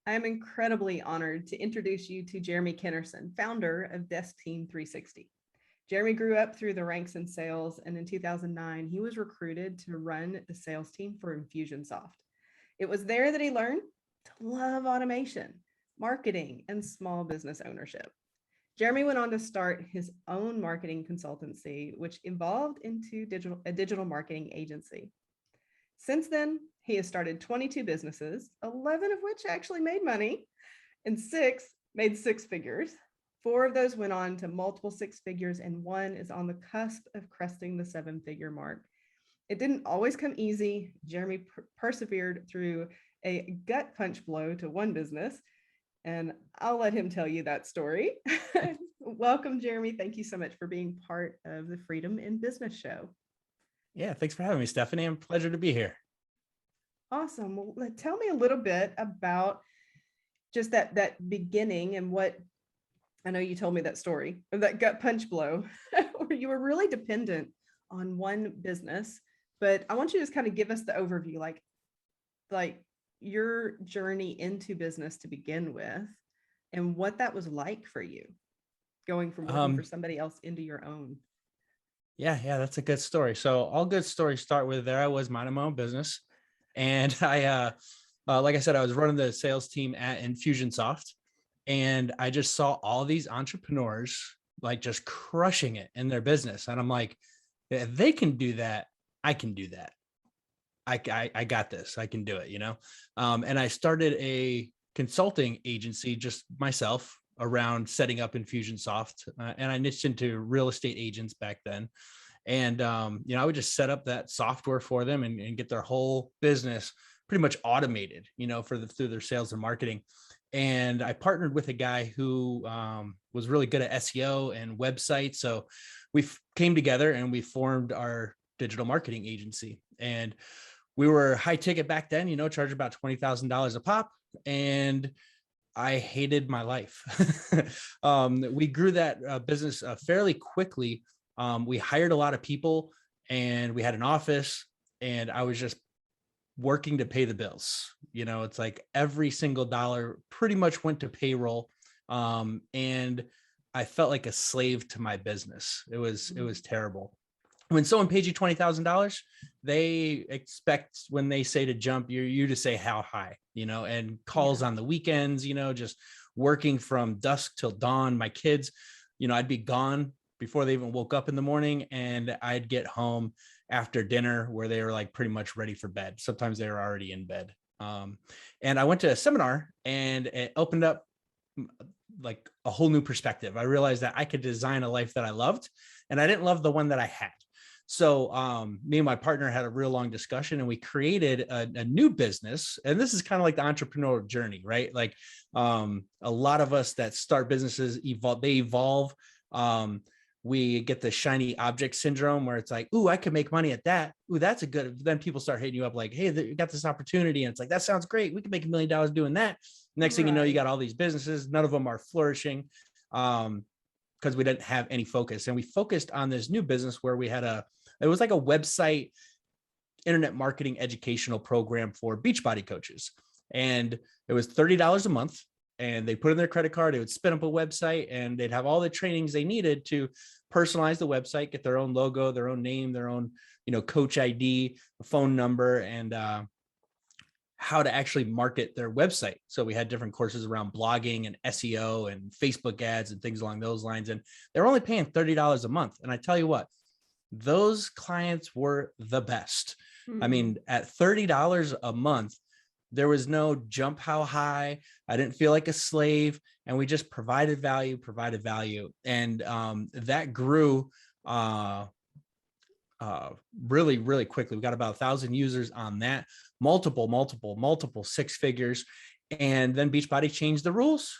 I am incredibly honored to introduce you to Jeremy Kenerson, founder of Desk Team 360. Jeremy grew up through the ranks in sales, and in 2009, he was recruited to run the sales team for Infusionsoft. It was there that he learned to love automation, marketing, and small business ownership. Jeremy went on to start his own marketing consultancy, which evolved into a digital marketing agency. Since then, he has started 22 businesses, 11 of which actually made money, and 6 made 6 figures. 4 of those went on to multiple 6 figures, and 1 is on the cusp of cresting the 7-figure mark. It didn't always come easy. Jeremy persevered through a gut punch blow to one business, and I'll let him tell you that story. Welcome, Jeremy. Thank you so much for being part of the Freedom in Business show. Yeah, thanks for having me, Stephanie. I'm pleasure to be here. Awesome. Well, tell me a little bit about just that beginning and what, I know you told me that story of that gut punch blow where you were really dependent on one business, but I want you to just kind of give us the overview, like your journey into business to begin with and what that was like for you going from working for somebody else into your own. Yeah, that's a good story. So all good stories start with there I was minding my own business. And I, like I said, I was running the sales team at Infusionsoft, and I just saw all these entrepreneurs like just crushing it in their business. And I'm like, if they can do that, I can do that. I got this, I can do it, And I started a consulting agency just myself around setting up Infusionsoft, and I niched into real estate agents back then. And, I would just set up that software for them and get their whole business pretty much automated, through their sales and marketing. And I partnered with a guy who was really good at SEO and websites. So we came together and we formed our digital marketing agency. And we were high ticket back then, charged about $20,000 a pop. And I hated my life. We grew that business fairly quickly. We hired a lot of people and we had an office, and I was just working to pay the bills. It's like every single dollar pretty much went to payroll. And I felt like a slave to my business. It was terrible. When someone pays you $20,000, they expect, when they say to jump, you to say how high, and calls on the weekends, just working from dusk till dawn. My kids, I'd be gone before they even woke up in the morning, and I'd get home after dinner where they were like pretty much ready for bed. Sometimes they were already in bed. And I went to a seminar, and it opened up like a whole new perspective. I realized that I could design a life that I loved, and I didn't love the one that I had. So me and my partner had a real long discussion, and we created a new business. And this is kind of like the entrepreneurial journey, right? Like a lot of us that start businesses evolve. We get the shiny object syndrome where it's like, ooh, I could make money at that. Ooh, that's a good. Then people start hitting you up like, hey, you got this opportunity. And it's like, that sounds great. We could make $1 million doing that. Next thing you know, you got all these businesses. None of them are flourishing because we didn't have any focus. And we focused on this new business where we had it was like a website, internet marketing educational program for Beachbody coaches. And it was $30 a month. And they put in their credit card, they would spin up a website, and they'd have all the trainings they needed to personalize the website, get their own logo, their own name, their own, coach ID, a phone number, and how to actually market their website. So we had different courses around blogging and SEO and Facebook ads and things along those lines. And they're only paying $30 a month. And I tell you what, those clients were the best. Mm-hmm. I mean, at $30 a month, there was no jump how high. I didn't feel like a slave, and we just provided value. And that grew really, really quickly. We got about 1,000 users on that, multiple 6 figures. And then Beachbody changed the rules.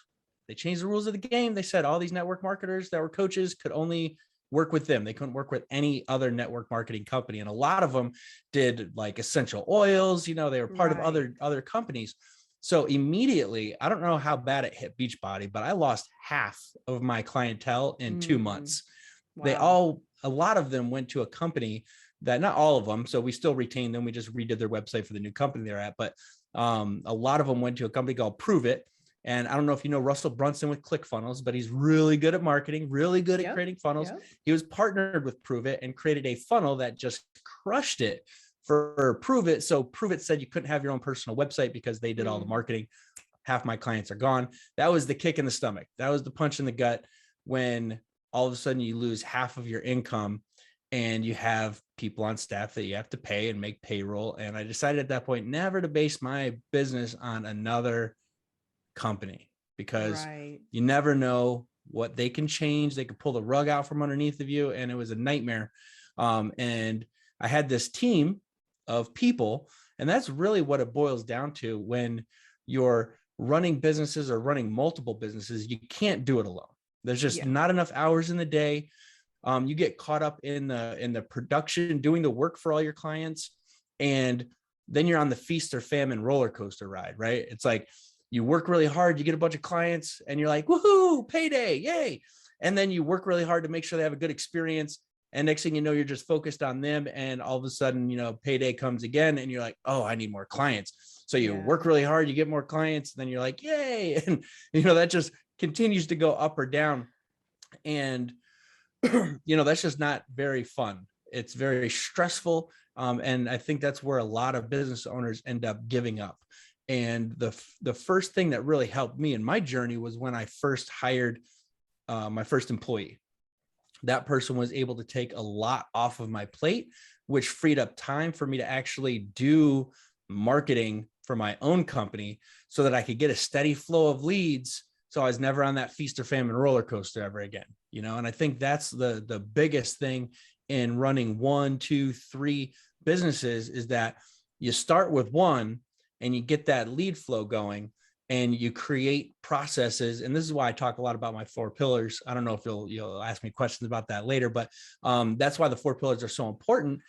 They changed the rules of the game. They said all these network marketers that were coaches could only work with them. They couldn't work with any other network marketing company. And a lot of them did like essential oils, they were part of other companies. So immediately, I don't know how bad it hit Beachbody, but I lost half of my clientele in 2 months. Wow. A lot of them went to a company that, not all of them, so we still retained them. We just redid their website for the new company they're at, but A lot of them went to a company called Prove It. And I don't know if you know Russell Brunson with ClickFunnels, but he's really good at marketing, really good at creating funnels. He was partnered with Prove It and created a funnel that just crushed it for Prove It. So Prove It said you couldn't have your own personal website because they did all the marketing. Half my clients are gone. That was the kick in the stomach. That was the punch in the gut when all of a sudden you lose half of your income and you have people on staff that you have to pay and make payroll. And I decided at that point never to base my business on another company, because you never know what they can change. They could pull the rug out from underneath of you. And it was a nightmare. And I had this team of people, and that's really what it boils down to. When you're running businesses or running multiple businesses, you can't do it alone. There's just not enough hours in the day. You get caught up in the production, doing the work for all your clients. And then you're on the feast or famine roller coaster ride, right? It's like you work really hard, you get a bunch of clients and you're like, woohoo, payday, yay. And then you work really hard to make sure they have a good experience. And next thing you know, you're just focused on them. And all of a sudden, payday comes again and you're like, oh, I need more clients. So you work really hard, you get more clients, and then you're like, yay. And, that just continues to go up or down. And, that's just not very fun. It's very stressful. And I think that's where a lot of business owners end up giving up. And the first thing that really helped me in my journey was when I first hired my first employee. That person was able to take a lot off of my plate, which freed up time for me to actually do marketing for my own company so that I could get a steady flow of leads. So I was never on that feast or famine roller coaster ever again, and I think that's the biggest thing in running 1, 2, 3 businesses, is that you start with one and you get that lead flow going and you create processes. And this is why I talk a lot about my 4 pillars. I don't know if you'll ask me questions about that later, but that's why the 4 pillars are so important,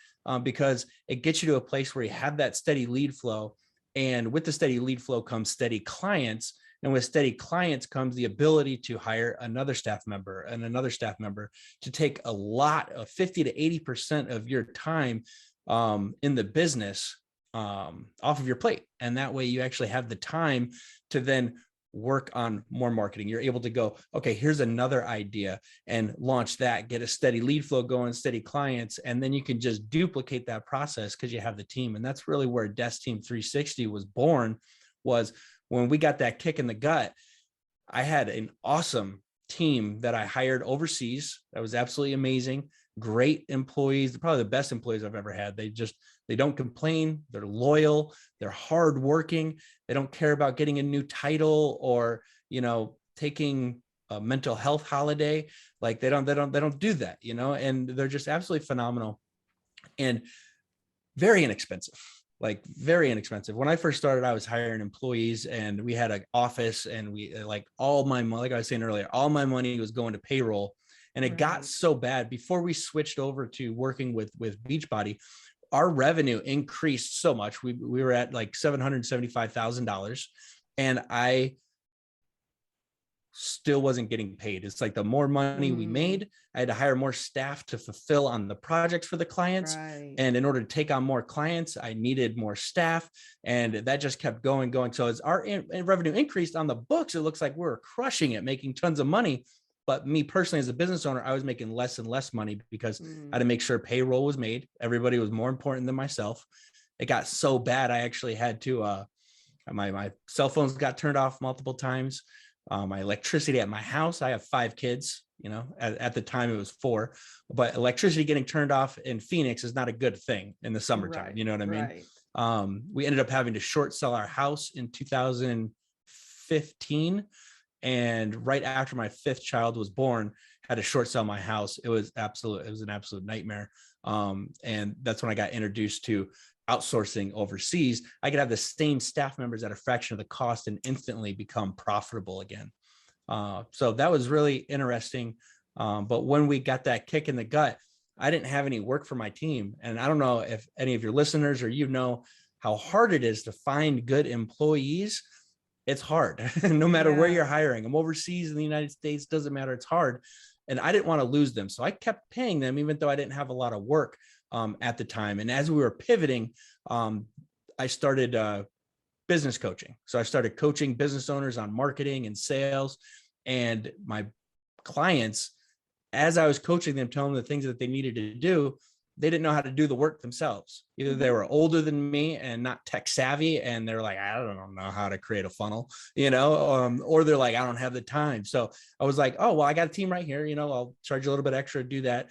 because it gets you to a place where you have that steady lead flow. And with the steady lead flow comes steady clients. And with steady clients comes the ability to hire another staff member and another staff member to take a lot of 50 to 80% of your time in the business off of your plate. And that way you actually have the time to then work on more marketing. You're able to go, okay, here's another idea, and launch that, get a steady lead flow going, steady clients. And then you can just duplicate that process because you have the team. And that's really where Desk Team 360 was born, was when we got that kick in the gut. I had an awesome team that I hired overseas. That was absolutely amazing. Great employees, probably the best employees I've ever had. They don't complain. They're loyal. They're hardworking. They don't care about getting a new title or, taking a mental health holiday. Like they don't do that, and they're just absolutely phenomenal and very inexpensive. Like very inexpensive. When I first started, I was hiring employees and we had an office, and we all my money, like I was saying earlier, all my money was going to payroll. And it got so bad before we switched over to working with Beachbody, our revenue increased so much. We were at like $775,000, and I still wasn't getting paid. It's like the more money we made, I had to hire more staff to fulfill on the projects for the clients. And in order to take on more clients, I needed more staff, and that just kept going. So as our revenue increased on the books, it looks like we were crushing it, making tons of money. But me personally, as a business owner, I was making less and less money because I had to make sure payroll was made. Everybody was more important than myself. It got so bad, I actually had to, my cell phones got turned off multiple times. My electricity at my house, I have 5 kids, at the time it was 4, but electricity getting turned off in Phoenix is not a good thing in the summertime. You know what I mean? We ended up having to short sell our house in 2015. And right after my 5th child was born, had to short sell my house. It was an absolute nightmare. And that's when I got introduced to outsourcing overseas. I could have the same staff members at a fraction of the cost and instantly become profitable again. So that was really interesting. But when we got that kick in the gut, I didn't have any work for my team. And I don't know if any of your listeners or how hard it is to find good employees. It's hard no matter where you're hiring. I'm overseas in the United States, doesn't matter. It's hard. And I didn't want to lose them. So I kept paying them, even though I didn't have a lot of work at the time. And as we were pivoting, I started business coaching. So I started coaching business owners on marketing and sales, and my clients, as I was coaching them, telling them the things that they needed to do, they didn't know how to do the work themselves. Either they were older than me and not tech savvy, and they're like, I don't know how to create a funnel, or they're like, I don't have the time. So I was like, oh, well, I got a team right here. I'll charge you a little bit extra to do that.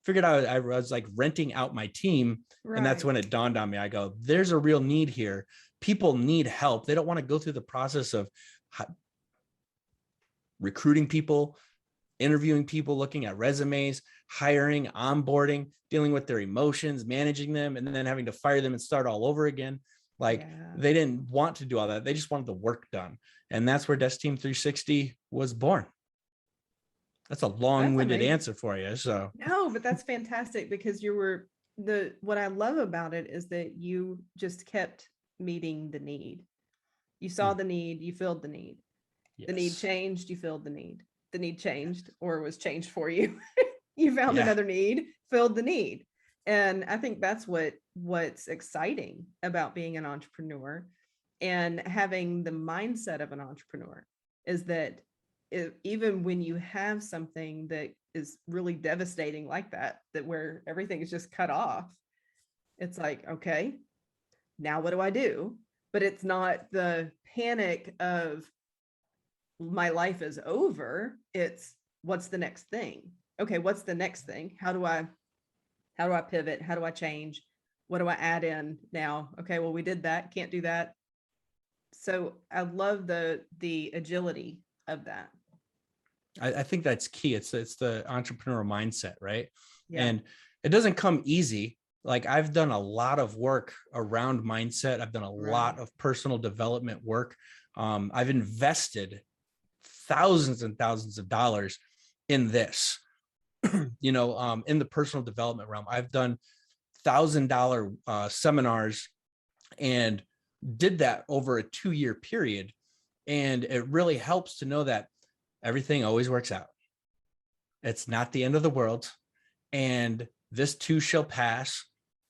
Figured out I was like renting out my team. Right. And that's when it dawned on me. I go, there's a real need here. People need help. They don't want to go through the process of recruiting people, interviewing people, looking at resumes, hiring, onboarding, dealing with their emotions, managing them, and then having to fire them and start all over again. Like they didn't want to do all that. They just wanted the work done. And that's where Desk Team 360 was born. That's a long-winded answer for you. So no, but that's fantastic, because what I love about it is that you just kept meeting the need. You saw the need, you filled the need. Yes. The need changed, you filled the need. The need changed, or was changed for you. You found another need, filled the need. And I think that's what's exciting about being an entrepreneur and having the mindset of an entrepreneur, is that even when you have something that is really devastating like that where everything is just cut off, it's like, okay, now what do I do? But it's not the panic of my life is over. It's what's the next thing? Okay, what's the next thing? How do I pivot? How do I change? What do I add in now? Okay, well, we did that, can't do that. So I love the agility of that. I think that's key. It's the entrepreneurial mindset, right? Yeah. And it doesn't come easy. Like I've done a lot of work around mindset. I've done a lot of personal development work. I've invested thousands and thousands of dollars in this, in the personal development realm. I've done $1,000 seminars and did that over a 2-year period. And it really helps to know that everything always works out. It's not the end of the world, and this too shall pass.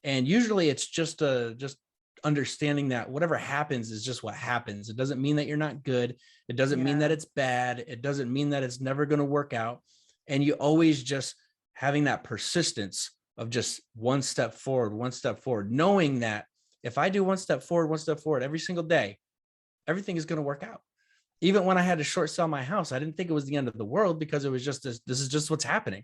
And usually it's just understanding that whatever happens is just what happens. It doesn't mean that you're not good. It doesn't mean that it's bad. It doesn't mean that it's never going to work out. And you always just having that persistence of just one step forward, knowing that if I do one step forward every single day, everything is going to work out. Even when I had to short sell my house, I didn't think it was the end of the world, because it was just this is just what's happening,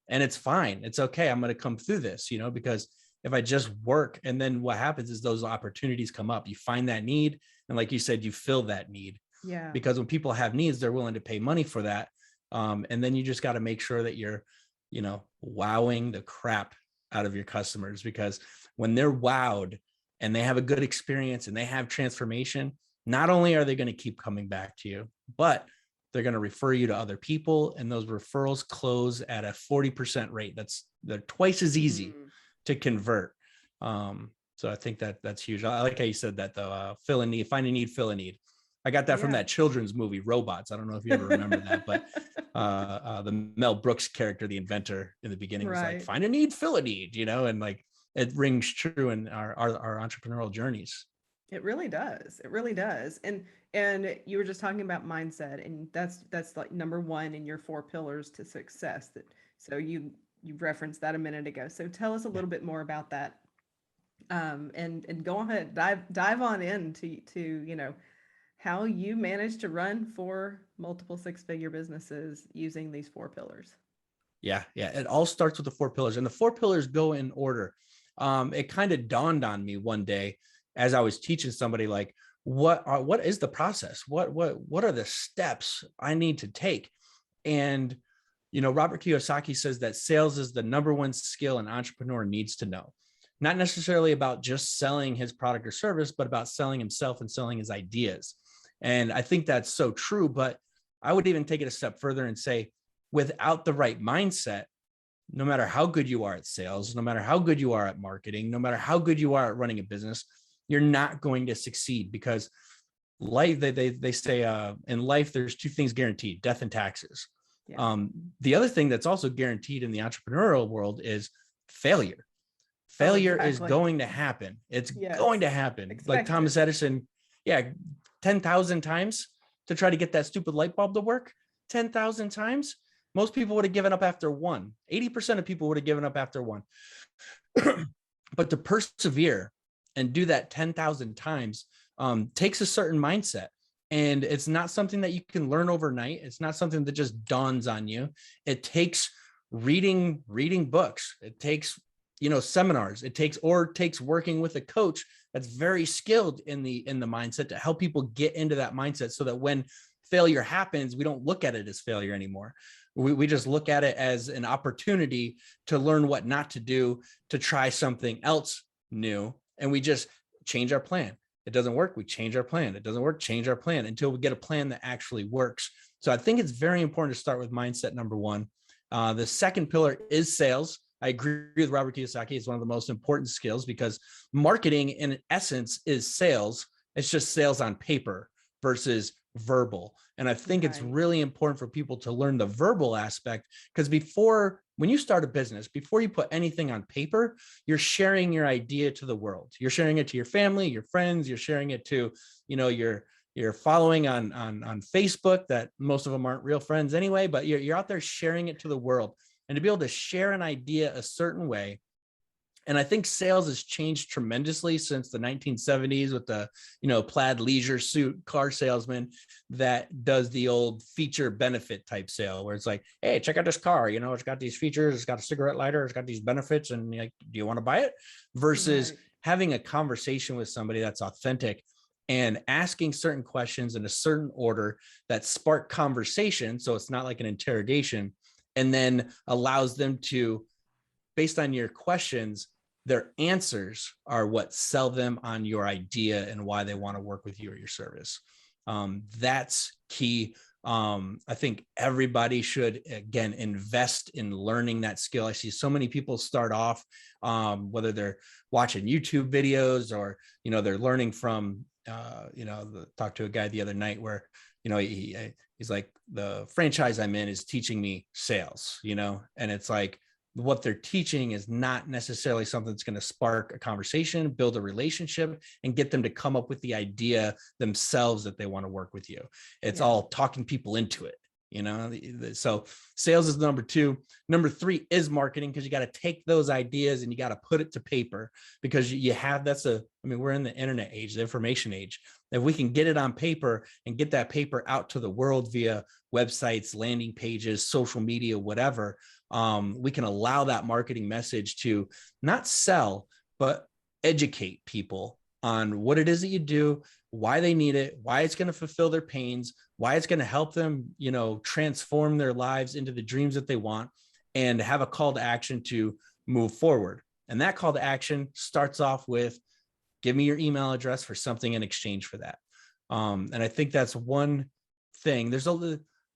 and it's fine. It's okay. I'm going to come through this, because if I just work, and then what happens is those opportunities come up. You find that need. And like you said, you fill that need. Yeah. Because when people have needs, they're willing to pay money for that. And then you just got to make sure that you're, wowing the crap out of your customers, because when they're wowed and they have a good experience and they have transformation, not only are they going to keep coming back to you, but they're going to refer you to other people. And those referrals close at a 40% rate. They're twice as easy to convert. So I think that's huge. I like how you said that though. Fill a need, find a need, fill a need. I got that from that children's movie, Robots. I don't know if you ever remember that, but the Mel Brooks character, the inventor in the beginning was like, find a need, fill a need, and like it rings true in our entrepreneurial journeys. It really does. It really does. And you were just talking about mindset, and that's like number one in your 4 pillars to success. So you referenced that a minute ago. So tell us a little bit more about that. And go ahead, dive on into how you managed to run 4 multiple 6-figure businesses using these 4 pillars. Yeah. It all starts with the 4 pillars, and the 4 pillars go in order. It kind of dawned on me one day as I was teaching somebody, like, what is the process? What are the steps I need to take? And, Robert Kiyosaki says that sales is the number 1 skill an entrepreneur needs to know. Not necessarily about just selling his product or service, but about selling himself and selling his ideas. And I think that's so true, but I would even take it a step further and say, without the right mindset, no matter how good you are at sales, no matter how good you are at marketing, no matter how good you are at running a business, you're not going to succeed, because life, they say in life, there's 2 things guaranteed: death and taxes. Yeah. The other thing that's also guaranteed in the entrepreneurial world is failure. Failure is going to happen. It's going to happen. Like Thomas Edison Yeah, 10,000 times to try to get that stupid light bulb to work. 10,000 times. Most people would have given up after one. 80% of people would have given up after one. But to persevere and do that 10,000 times takes a certain mindset. And it's not something that you can learn overnight. It's not something that just dawns on you. It takes reading books. It takes, seminars. It takes working with a coach that's very skilled in the mindset to help people get into that mindset, so that when failure happens, we don't look at it as failure anymore. We just look at it as an opportunity to learn what not to do, to try something else new. And we just change our plan. It doesn't work, we change our plan. It doesn't work, change our plan until we get a plan that actually works. So I think it's very important to start with mindset number one. The second pillar is sales. I agree with Robert Kiyosaki. It's one of the most important skills, because marketing in essence is sales. It's just sales on paper versus verbal. And I think it's really important for people to learn the verbal aspect, because when you start a business, before you put anything on paper, you're sharing your idea to the world. You're sharing it to your family, your friends, you're sharing it to, your following on Facebook, that most of them aren't real friends anyway, but you're out there sharing it to the world. And to be able to share an idea a certain way. And I think sales has changed tremendously since the 1970s with the, plaid leisure suit car salesman that does the old feature benefit type sale, where it's like, hey, check out this car. It's got these features. It's got a cigarette lighter. It's got these benefits. And like, do you want to buy it? Versus having a conversation with somebody that's authentic and asking certain questions in a certain order that spark conversation. So it's not like an interrogation, and then allows them to, based on your questions, their answers are what sell them on your idea and why they want to work with you or your service. That's key. I think everybody should, again, invest in learning that skill. I see so many people start off, whether they're watching YouTube videos or, they're learning from, talked to a guy the other night where, he's like, the franchise I'm in is teaching me sales, and it's like, what they're teaching is not necessarily something that's going to spark a conversation, build a relationship, and get them to come up with the idea themselves that they want to work with you. It's all talking people into it, So sales is number two. Number three is marketing, because you got to take those ideas and you got to put it to paper, because we're in the internet age, the information age. If we can get it on paper and get that paper out to the world via websites, landing pages, social media, whatever, we can allow that marketing message to not sell, but educate people on what it is that you do, why they need it, why it's going to fulfill their pains, why it's going to help them, transform their lives into the dreams that they want, and have a call to action to move forward. And that call to action starts off with, give me your email address for something in exchange for that. And I think that's one thing.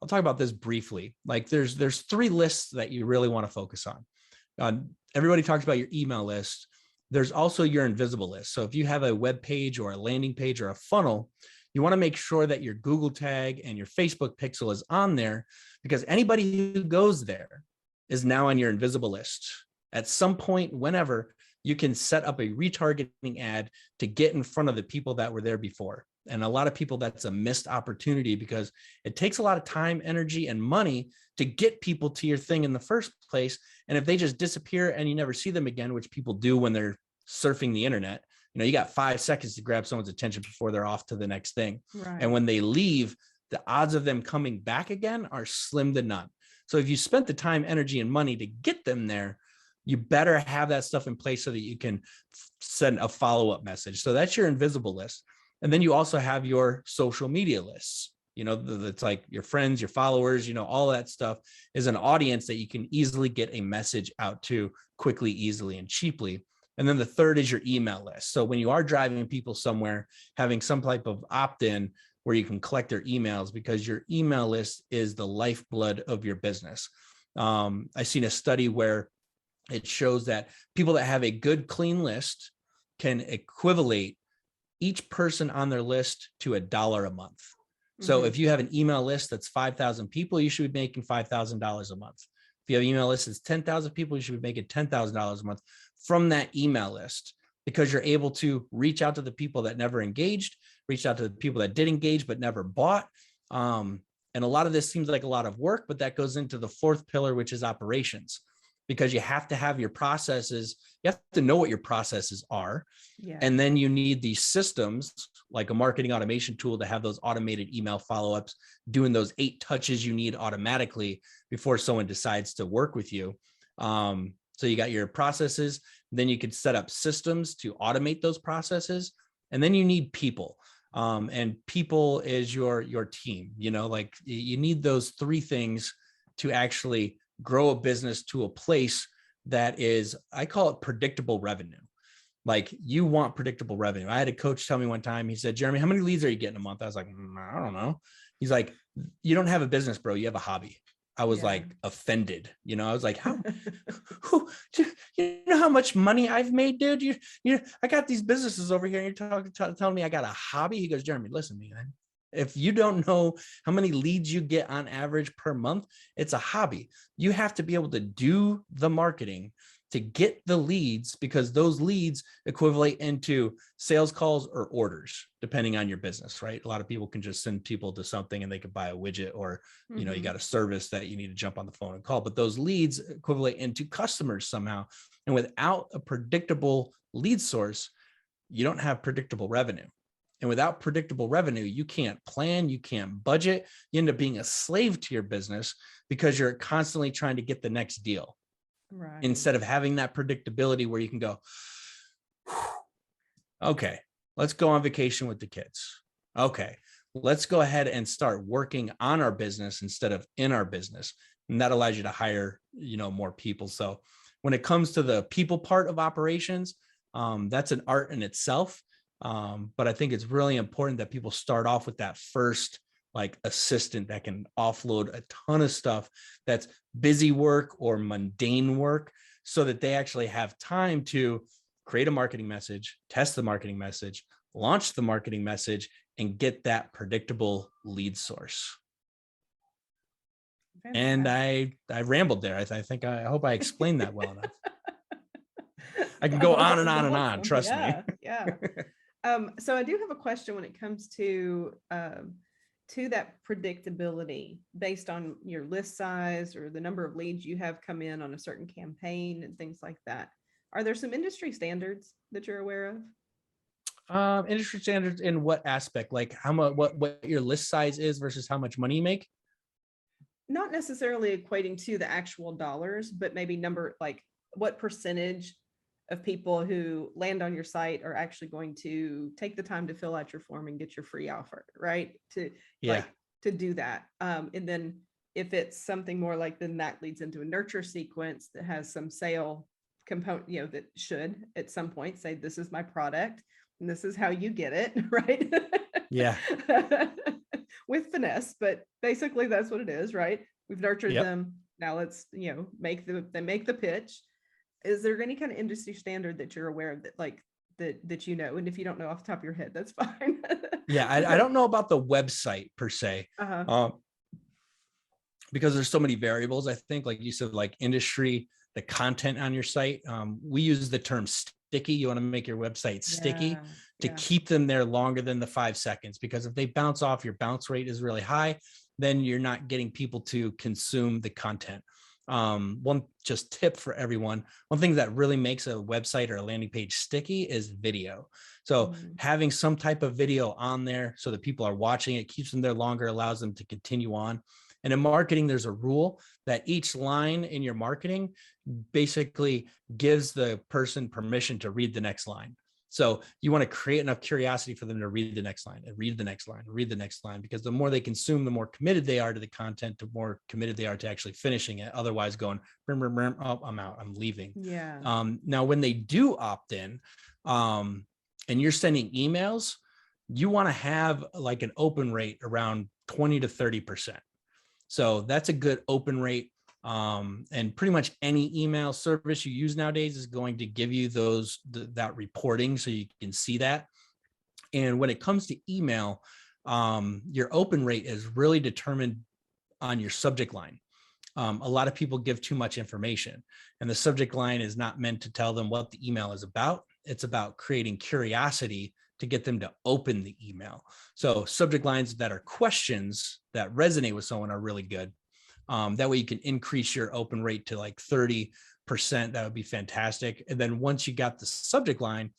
I'll talk about this briefly. Like there's three lists that you really want to focus on. Everybody talks about your email list. There's also your invisible list. So if you have a web page or a landing page or a funnel, you want to make sure that your Google tag and your Facebook pixel is on there, because anybody who goes there is now on your invisible list. At some point, whenever, you can set up a retargeting ad to get in front of the people that were there before. And a lot of people, that's a missed opportunity, because it takes a lot of time, energy, and money to get people to your thing in the first place. And if they just disappear and you never see them again, which people do when they're surfing the internet, you got 5 seconds to grab someone's attention before they're off to the next thing. Right. And when they leave, the odds of them coming back again are slim to none. So if you spent the time, energy, and money to get them there, you better have that stuff in place so that you can send a follow-up message. So that's your invisible list. And then you also have your social media lists. It's like your friends, your followers, all that stuff is an audience that you can easily get a message out to quickly, easily, and cheaply. And then the third is your email list. So when you are driving people somewhere, having some type of opt-in where you can collect their emails, because your email list is the lifeblood of your business. I've seen a study where it shows that people that have a good, clean list can equivalate each person on their list to $1 a month. So if you have an email list that's 5,000 people, you should be making $5,000 a month. If you have an email list that's 10,000 people, you should be making $10,000 a month from that email list, because you're able to reach out to the people that never engaged, reached out to the people that did engage but never bought. And a lot of this seems like a lot of work, but that goes into the fourth pillar, which is operations, because you have to have your processes. You have to know what your processes are. Yeah. And then you need these systems like a marketing automation tool to have those automated email follow-ups, doing those 8 touches you need automatically before someone decides to work with you. So you got your processes, then you could set up systems to automate those processes. And then you need people. And people is your team, like you need those 3 things to actually grow a business to a place that is, I call it predictable revenue. Like you want predictable revenue. I had a coach tell me one time, he said, Jeremy, how many leads are you getting a month? I was like, I don't know. He's like, you don't have a business, bro. You have a hobby. I was like offended, I was like, you know how much money I've made, dude? I got these businesses over here and you're telling me I got a hobby. He goes, Jeremy, listen to me, man. If you don't know how many leads you get on average per month, it's a hobby. You have to be able to do the marketing to get the leads, because those leads equivalent into sales calls or orders, depending on your business, right? A lot of people can just send people to something and they could buy a widget, or, you got a service that you need to jump on the phone and call, but those leads equivalent into customers somehow. And without a predictable lead source, you don't have predictable revenue. And without predictable revenue, you can't plan, you can't budget. You end up being a slave to your business because you're constantly trying to get the next deal. Right. Instead of having that predictability where you can go, okay, let's go on vacation with the kids. Okay, let's go ahead and start working on our business instead of in our business. And that allows you to hire, more people. So when it comes to the people part of operations, that's an art in itself. But I think it's really important that people start off with that first like assistant that can offload a ton of stuff that's busy work or mundane work, so that they actually have time to create a marketing message, test the marketing message, launch the marketing message, and get that predictable lead source. And I rambled there. I hope I explained that well enough. I can go on and on and on. Trust me. Yeah. So I do have a question when it comes to that predictability based on your list size or the number of leads you have come in on a certain campaign and things like that. Are there some industry standards that you're aware of? Industry standards in what aspect? Like how much, what your list size is versus how much money you make? Not necessarily equating to the actual dollars, but maybe like what percentage of people who land on your site are actually going to take the time to fill out your form and get your free offer, right? To do that. And then if it's something more like, then that leads into a nurture sequence that has some sale component, that should at some point say, this is my product and this is how you get it, right? Yeah. With finesse, but basically that's what it is, right? We've nurtured them. Now let's, make the pitch. Is there any kind of industry standard that you're aware of that, like that and if you don't know off the top of your head, that's fine. Yeah, I don't know about the website per se, because there's so many variables. I think, like you said, like industry, the content on your site. We use the term sticky. You want to make your website sticky to keep them there longer than the 5 seconds, because if they bounce off, your bounce rate is really high, then you're not getting people to consume the content. One just tip for everyone, one thing that really makes a website or a landing page sticky is video. So having some type of video on there so that people are watching it, keeps them there longer, allows them to continue on. And in marketing, there's a rule that each line in your marketing basically gives the person permission to read the next line. So you want to create enough curiosity for them to read the next line and read the next line, read the next line, because the more they consume, the more committed they are to the content, the more committed they are to actually finishing it. Otherwise going, oh, I'm out, I'm leaving. Yeah. Now, when they do opt in and you're sending emails, you want to have like an open rate around 20 to 30%. So that's a good open rate. And pretty much any email service you use nowadays is going to give you that reporting so you can see that. And when it comes to email, your open rate is really determined on your subject line. A lot of people give too much information, and the subject line is not meant to tell them what the email is about. It's about creating curiosity to get them to open the email. So subject lines that are questions that resonate with someone are really good. That way you can increase your open rate to like 30%. That would be fantastic. And then once you got the subject line,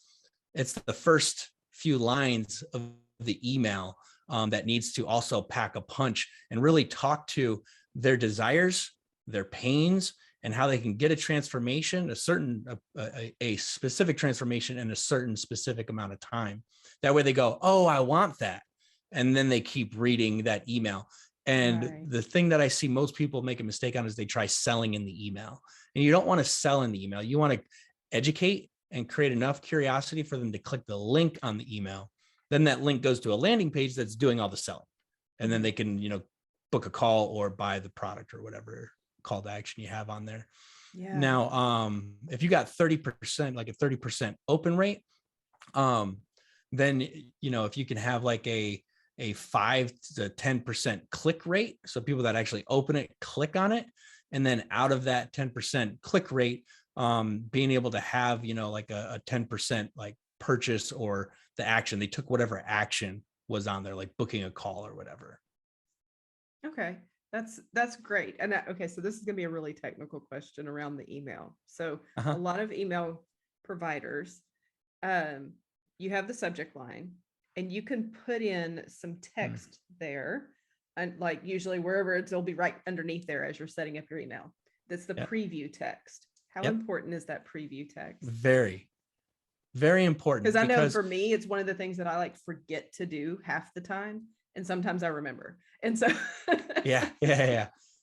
it's the first few lines of the email that needs to also pack a punch and really talk to their desires, their pains, and how they can get a transformation, a specific transformation in a certain specific amount of time. That way they go, oh, I want that. And then they keep reading that email. And the thing that I see most people make a mistake on is they try selling in the email. And you don't want to sell in the email. You want to educate and create enough curiosity for them to click the link on the email. Then that link goes to a landing page that's doing all the selling. And then they can, book a call or buy the product or whatever call to action you have on there. Yeah. Now, if you got 30%, like a 30% open rate, then, if you can have like a 5 to 10% click rate. So people that actually open it, click on it. And then out of that 10% click rate, being able to have, like a 10% like purchase or the action, they took whatever action was on there, like booking a call or whatever. Okay. That's great. And okay, so this is going to be a really technical question around the email. So a lot of email providers, you have the subject line and you can put in some text there, and like usually wherever it'll be right underneath there as you're setting up your email. That's the preview text. How important is that preview text? Very, very important. Because I know for me, it's one of the things that I like forget to do half the time. And sometimes I remember. And so yeah.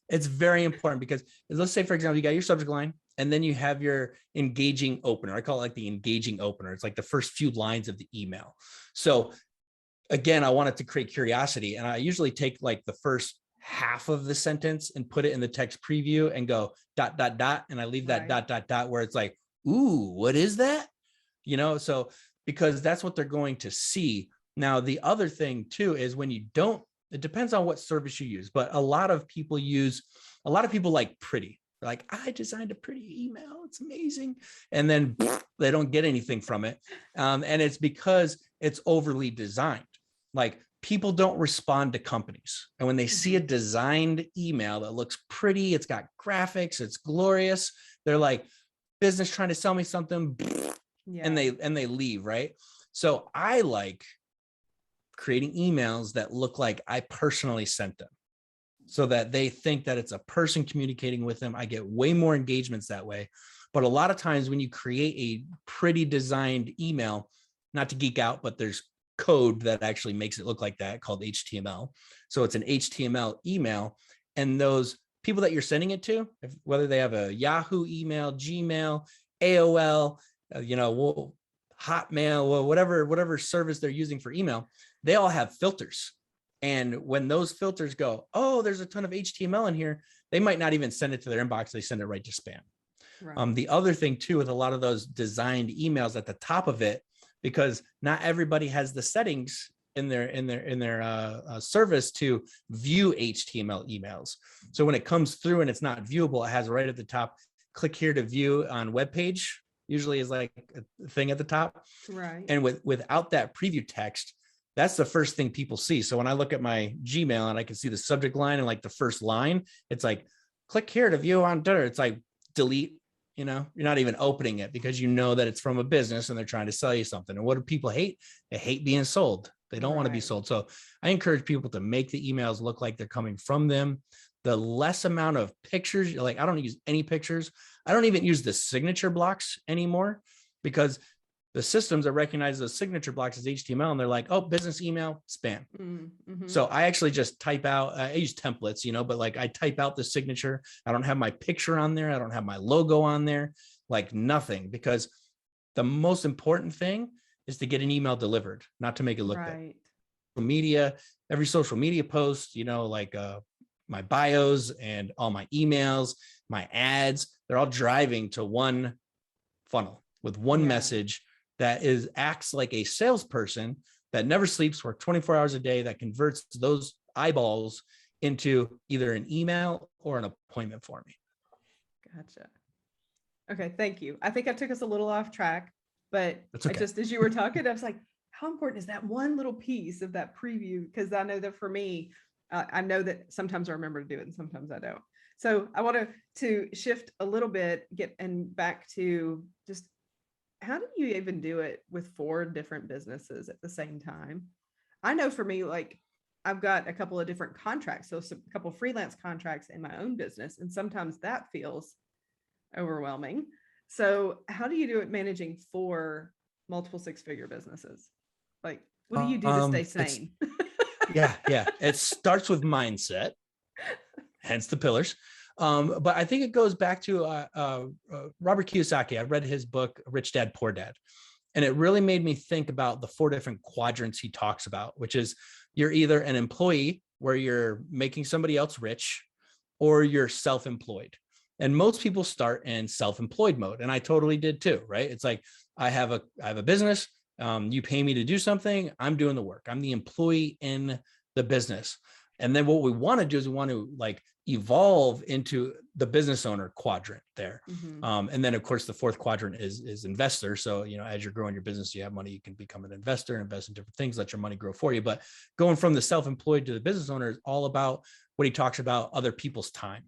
It's very important because let's say, for example, you got your subject line and then you have your engaging opener. I call it like the engaging opener. It's like the first few lines of the email. So again, I wanted to create curiosity, and I usually take like the first half of the sentence and put it in the text preview and go ... And I leave that ... where it's like, ooh, what is that? So because that's what they're going to see. Now, the other thing too is when you don't, it depends on what service you use, but a lot of people like pretty. They're like, I designed a pretty email. It's amazing. And then they don't get anything from it. And it's because it's overly designed. Like people don't respond to companies. And when they see a designed email that looks pretty, it's got graphics, it's glorious, they're like, business trying to sell me something. And they leave, right? So I like creating emails that look like I personally sent them so that they think that it's a person communicating with them. I get way more engagements that way. But a lot of times when you create a pretty designed email, not to geek out, but there's code that actually makes it look like that called HTML. So it's an HTML email. And those people that you're sending it to, whether they have a Yahoo email, Gmail, AOL, Hotmail, or whatever service they're using for email, they all have filters. And when those filters go, oh, there's a ton of HTML in here, they might not even send it to their inbox. They send it right to spam. Right. The other thing too, with a lot of those designed emails at the top of it, because not everybody has the settings in their service to view HTML emails. So when it comes through and it's not viewable, it has right at the top, click here to view on web page, usually is like a thing at the top. Right. And without that preview text, that's the first thing people see. So when I look at my Gmail and I can see the subject line and like the first line, it's like, click here to view on dinner. It's like delete, you're not even opening it because you know that it's from a business and they're trying to sell you something. And what do people hate? They hate being sold. They don't want to be sold. So I encourage people to make the emails look like they're coming from them. The less amount of pictures, like I don't use any pictures. I don't even use the signature blocks anymore because the systems that recognize those signature blocks as HTML and they're like, oh, business email, spam. Mm-hmm. So I actually just type out, I use templates, but like I type out the signature. I don't have my picture on there. I don't have my logo on there, like nothing, because the most important thing is to get an email delivered, not to make it look good. Media, every social media post, like my bios and all my emails, my ads, they're all driving to one funnel with one message that acts like a salesperson that never sleeps, works 24 hours a day, that converts those eyeballs into either an email or an appointment for me. Gotcha. Okay, thank you. I think I took us a little off track, but That's okay. just as you were talking, I was like, how important is that one little piece of that preview? Because I know that for me, I know that sometimes I remember to do it and sometimes I don't. So I want to shift a little bit, get and back to just how do you even do it with 4 different businesses at the same time? I know for me, like I've got a couple of different contracts, so a couple of freelance contracts in my own business, and sometimes that feels overwhelming. So how do you do it managing 4 multiple 6-figure businesses? Like, what do you do to stay It's sane? yeah. It starts with mindset, hence the pillars. But I think it goes back to Robert Kiyosaki. I read his book, Rich Dad, Poor Dad. And it really made me think about the 4 different quadrants he talks about, which is you're either an employee where you're making somebody else rich, or you're self-employed. And most people start in self-employed mode. And I totally did too, right? It's like, I have a business. You pay me to do something. I'm doing the work. I'm the employee in the business. And then what we want to do is we want to like evolve into the business owner quadrant there. And then of course the 4th quadrant is investor. So, as you're growing your business, you have money, you can become an investor, invest in different things, let your money grow for you. But going from the self-employed to the business owner is all about what he talks about, other people's time.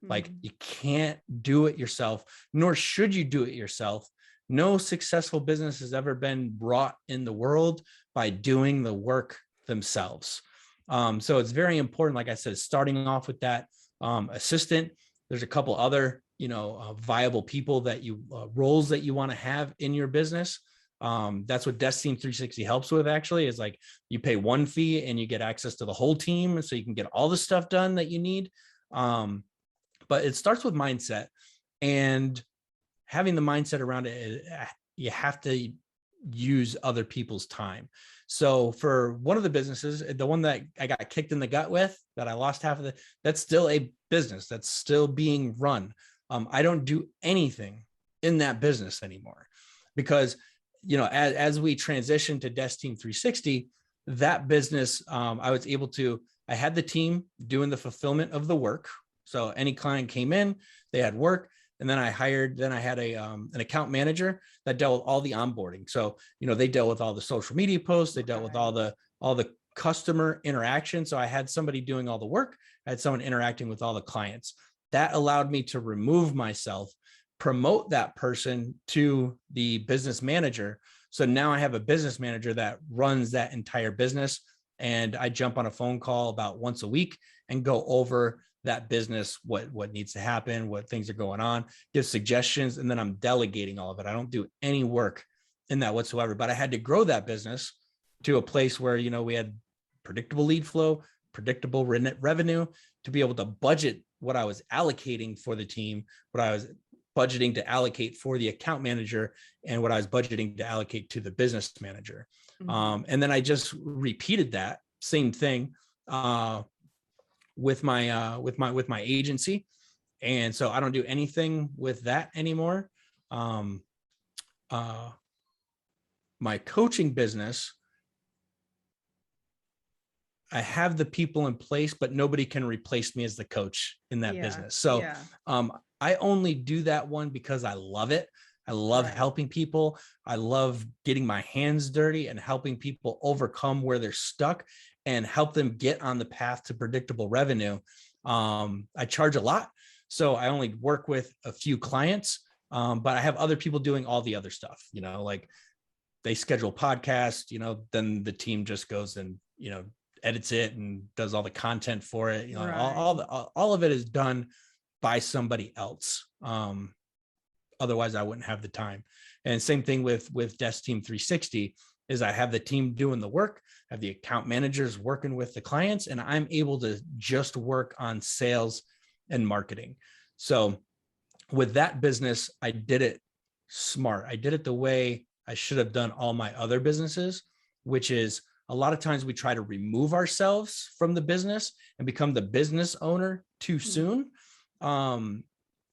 Like you can't do it yourself, nor should you do it yourself. No successful business has ever been brought in the world by doing the work themselves. So it's very important, like I said, starting off with that assistant. There's a couple other, viable people that roles that you want to have in your business. That's what Desk Team 360 helps with, actually, is like you pay one fee and you get access to the whole team. So you can get all the stuff done that you need. But it starts with mindset, and having the mindset around it, you have to use other people's time. So for one of the businesses, the one that I got kicked in the gut with, that I lost half of that's still a business that's still being run. I don't do anything in that business anymore because, as we transition to Desk Team 360, that business, I had the team doing the fulfillment of the work. So any client came in, they had work. And then I had an account manager that dealt with all the onboarding. So, they dealt with all the social media posts, they dealt with all the customer interaction. So I had somebody doing all the work. I had someone interacting with all the clients. That allowed me to remove myself, promote that person to the business manager. So now I have a business manager that runs that entire business. And I jump on a phone call about once a week and go over that business, what needs to happen, what things are going on, give suggestions, and then I'm delegating all of it. I don't do any work in that whatsoever, but I had to grow that business to a place where, we had predictable lead flow, predictable revenue, to be able to budget what I was allocating for the team, what I was budgeting to allocate for the account manager, and what I was budgeting to allocate to the business manager. And then I just repeated that same thing with my agency. And so I don't do anything with that anymore. My coaching business, I have the people in place, but nobody can replace me as the coach in that business. So I only do that one because I love it. I love helping people. I love getting my hands dirty and helping people overcome where they're stuck and help them get on the path to predictable revenue. I charge a lot, so I only work with a few clients, but I have other people doing all the other stuff, like they schedule podcasts, then the team just goes and, edits it and does all the content for it. All of it is done by somebody else. Otherwise I wouldn't have the time. And same thing with Desk Team 360 is I have the team doing the work, I have the account managers working with the clients, and I'm able to just work on sales and marketing. So with that business, I did it smart. I did it the way I should have done all my other businesses, which is a lot of times we try to remove ourselves from the business and become the business owner too soon. And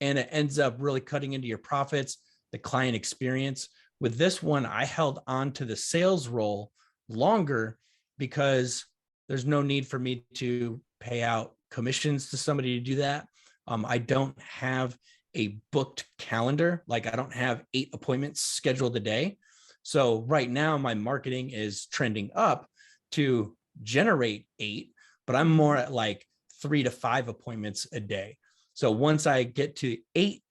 it ends up really cutting into your profits, the client experience. With this one, I held on to the sales role longer because there's no need for me to pay out commissions to somebody to do that. I don't have a booked calendar. Like I don't have 8 appointments scheduled a day. So right now my marketing is trending up to generate 8, but I'm more at like 3 to 5 appointments a day. So once I get to 8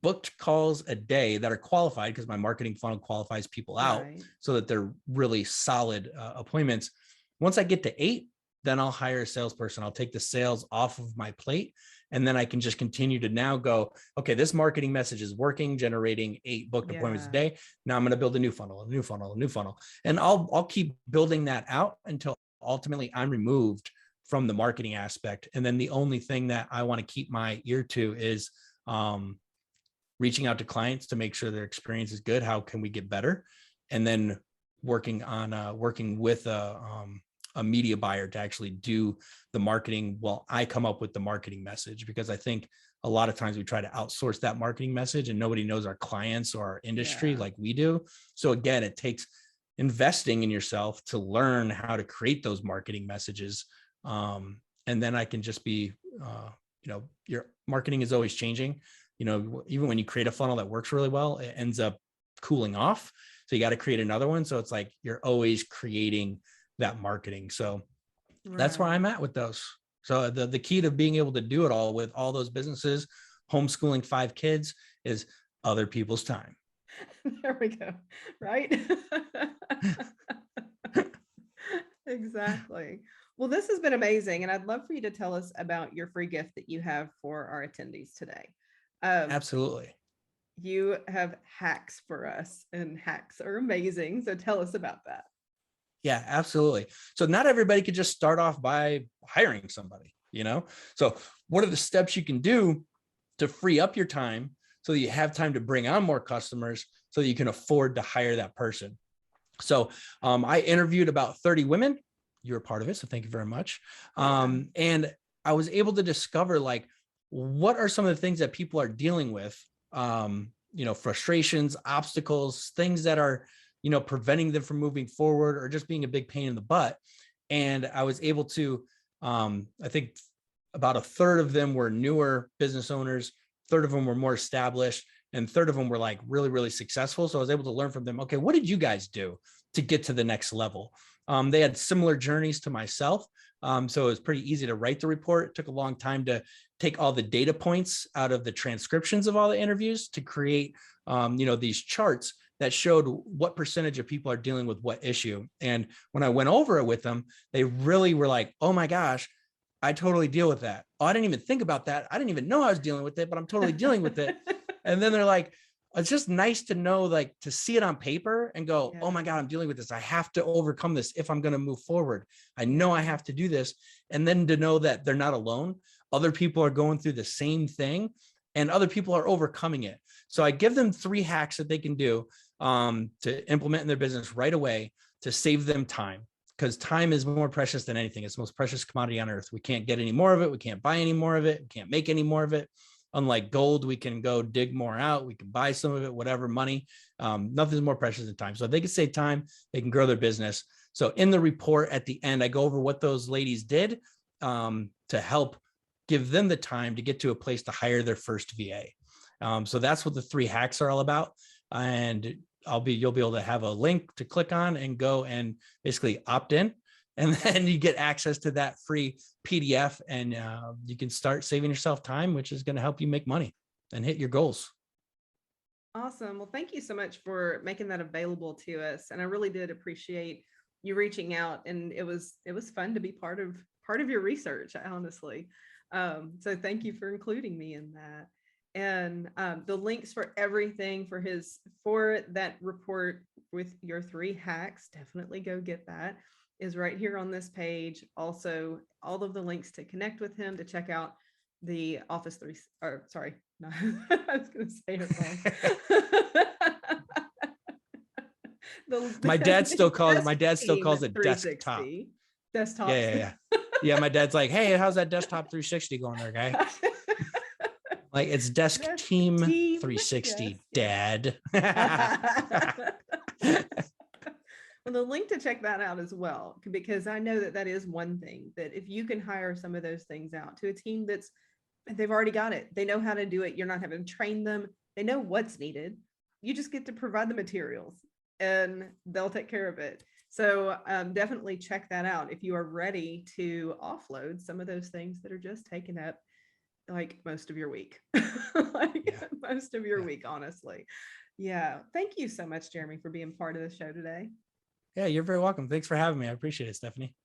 booked calls a day that are qualified, because my marketing funnel qualifies people out Right. so that they're really solid appointments. Once I get to 8, then I'll hire a salesperson. I'll take the sales off of my plate. And then I can just continue to now go, okay, this marketing message is working, generating 8 booked appointments a Yeah. day. Now I'm going to build a new funnel, a new funnel, a new funnel. And I'll keep building that out until ultimately I'm removed from the marketing aspect. And then the only thing that I want to keep my ear to is reaching out to clients to make sure their experience is good. How can we get better? And then working with a media buyer to actually do the marketing while I come up with the marketing message, because I think a lot of times we try to outsource that marketing message and nobody knows our clients or our industry Yeah. like we do. So again, it takes investing in yourself to learn how to create those marketing messages. And then I can just be, your marketing is always changing. Even when you create a funnel that works really well, it ends up cooling off. So you got to create another one. So it's like you're always creating that marketing. So that's where Right. I'm at with those. So the key to being able to do it all with all those businesses, homeschooling 5 kids, is other people's time. There we go. Right. Exactly. Well, this has been amazing. And I'd love for you to tell us about your free gift that you have for our attendees today. Um, Absolutely. you have hacks for us, and hacks are amazing. So tell us about that. Yeah, absolutely. So not everybody could just start off by hiring somebody. So what are the steps you can do to free up your time so that you have time to bring on more customers so that you can afford to hire that person? So I interviewed about 30 women. You were part of it, so thank you very much. Yeah. And I was able to discover, like, what are some of the things that people are dealing with, frustrations, obstacles, things that are, preventing them from moving forward or just being a big pain in the butt. And I was able to, I think about a third of them were newer business owners, third of them were more established, and third of them were like really, really successful. So I was able to learn from them. Okay, what did you guys do to get to the next level? They had similar journeys to myself. So it was pretty easy to write the report. It took a long time to take all the data points out of the transcriptions of all the interviews to create, these charts that showed what percentage of people are dealing with what issue. And when I went over it with them, they really were like, oh my gosh, I totally deal with that. Oh, I didn't even think about that. I didn't even know I was dealing with it, but I'm totally dealing with it. And then they're like, it's just nice to know, like, to see it on paper and go, oh my Yeah. God, I'm dealing with this. I have to overcome this if I'm going to move forward. I know I Yeah. have to do this. And then to know that they're not alone. Other people are going through the same thing and other people are overcoming it. So I give them 3 hacks that they can do to implement in their business right away to save them time, because time is more precious than anything. It's the most precious commodity on earth. We can't get any more of it. We can't buy any more of it. We can't make any more of it. Unlike gold, we can go dig more out. We can buy some of it, whatever, money. Nothing's more precious than time. So if they can save time, they can grow their business. So in the report at the end, I go over what those ladies did to help give them the time to get to a place to hire their first VA. So that's what the 3 hacks are all about. And you'll be able to have a link to click on and go and basically opt in. And then you get access to that free PDF and you can start saving yourself time, which is going to help you make money and hit your goals. Awesome. Well, thank you so much for making that available to us. And I really did appreciate you reaching out. And it was fun to be part of your research, honestly. So thank you for including me in that. And the links for everything for that report with your 3 hacks, definitely go get that, is right here on this page. Also, all of the links to connect with him, to check out the Office 3, or sorry, no, I was going to say it wrong. My dad still calls Desk Team it desktop. 360 Yeah, desktops. yeah, yeah. Yeah, my dad's like, hey, how's that desktop 360 going there, guy? Like, it's desk Desk team Team, yes, 360, yes. dad. Well, the link to check that out as well, because I know that that is one thing that if you can hire some of those things out to a team they've already got it, they know how to do it. You're not having to train them. They know what's needed. You just get to provide the materials. and they'll take care of it. So definitely check that out if you are ready to offload some of those things that are just taking up like most of your week. Like Yeah. most of your Yeah. week, honestly. Yeah. Thank you so much, Jeremy, for being part of the show today. Yeah, you're very welcome. Thanks for having me. I appreciate it, Stephanie.